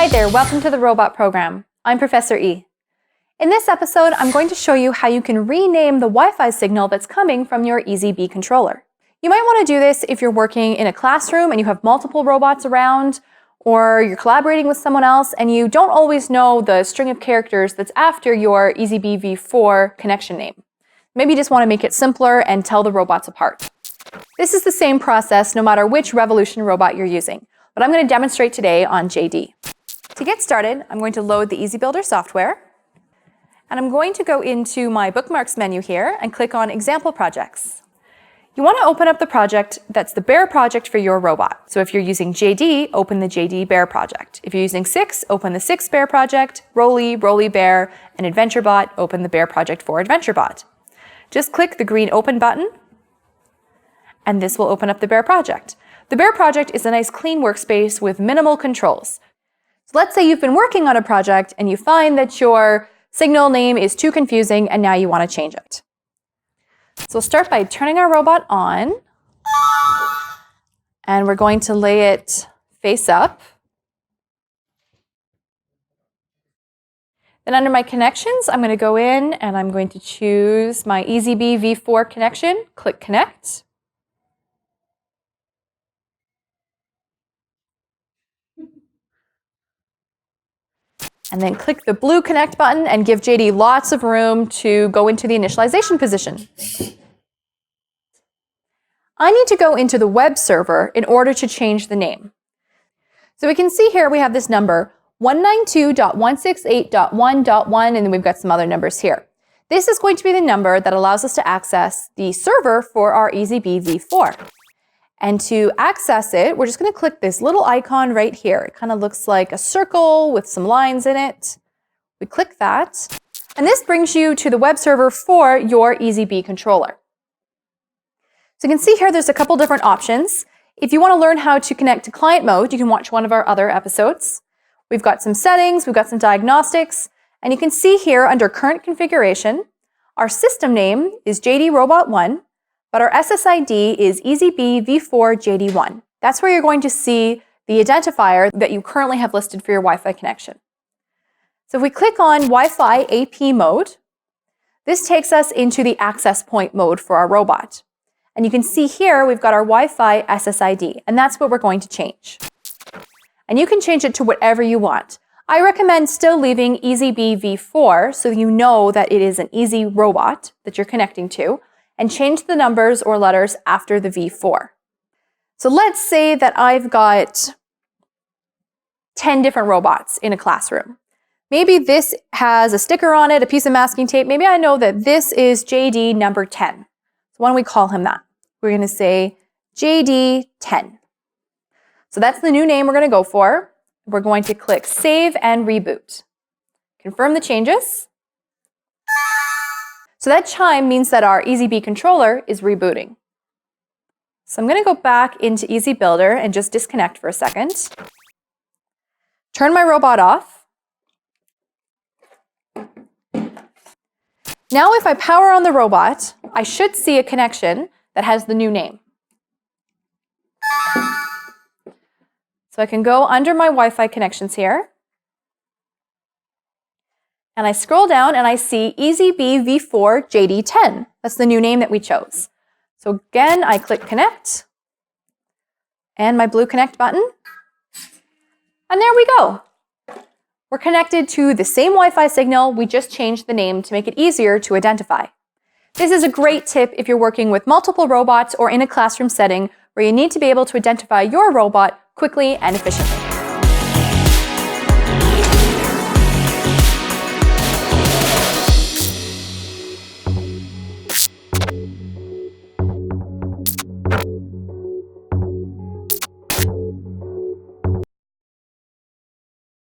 Hi there, welcome to the Robot Program. I'm Professor E. In this episode, I'm going to show you how you can rename the Wi-Fi signal that's coming from your EZB controller. You might want to do this if you're working in a classroom and you have multiple robots around, or you're collaborating with someone else and you don't always know the string of characters that's after your EZB v4 connection name. Maybe you just want to make it simpler and tell the robots apart. This is the same process no matter which Revolution robot you're using, but I'm going to demonstrate today on JD. To get started, I'm going to load the EasyBuilder software, and I'm going to go into my bookmarks menu here and click on Example Projects. You want to open up the project that's the Bear project for your robot. So if you're using JD, open the JD Bear project. If you're using 6, open the 6 Bear project, Roly, Roly Bear, and AdventureBot, open the Bear project for AdventureBot. Just click the green Open button, and this will open up the Bear project. The Bear project is a nice clean workspace with minimal controls. So let's say you've been working on a project and you find that your signal name is too confusing and now you want to change it. So we'll start by turning our robot on, and we're going to lay it face up. Then under my connections, I'm going to go in and I'm going to choose my EZB v4 connection, click Connect. And then click the blue Connect button and give JD lots of room to go into the initialization position. I need to go into the web server in order to change the name. So we can see here we have this number 192.168.1.1, and then we've got some other numbers here. This is going to be the number that allows us to access the server for our EZB v4. And to access it, we're just going to click this little icon right here. It kind of looks like a circle with some lines in it. We click that, and this brings you to the web server for your EZB controller. So you can see here there's a couple different options. If you want to learn how to connect to client mode, you can watch one of our other episodes. We've got some settings, we've got some diagnostics, and you can see here under current configuration, our system name is JD Robot 1, but our SSID is EZB v4 JD1. That's where you're going to see the identifier that you currently have listed for your Wi-Fi connection. So if we click on Wi-Fi AP mode, this takes us into the access point mode for our robot. And you can see here we've got our Wi-Fi SSID, and that's what we're going to change. And you can change it to whatever you want. I recommend still leaving EZB v4 so you know that it is an easy robot that you're connecting to, and change the numbers or letters after the v4. So let's say that I've got 10 different robots in a classroom. Maybe this has a sticker on it, a piece of masking tape. Maybe I know that this is JD number 10. So why don't we call him that? We're going to say JD 10. So that's the new name we're going to go for. We're going to click Save and Reboot. Confirm the changes. So that chime means that our EZB controller is rebooting. So I'm going to go back into EasyBuilder and just disconnect for a second. Turn my robot off. Now if I power on the robot, I should see a connection that has the new name. So I can go under my Wi-Fi connections here. And I scroll down and I see EZB v4 JD10. That's the new name that we chose. So again, I click Connect and my blue Connect button. And there we go. We're connected to the same Wi-Fi signal. We just changed the name to make it easier to identify. This is a great tip if you're working with multiple robots or in a classroom setting where you need to be able to identify your robot quickly and efficiently.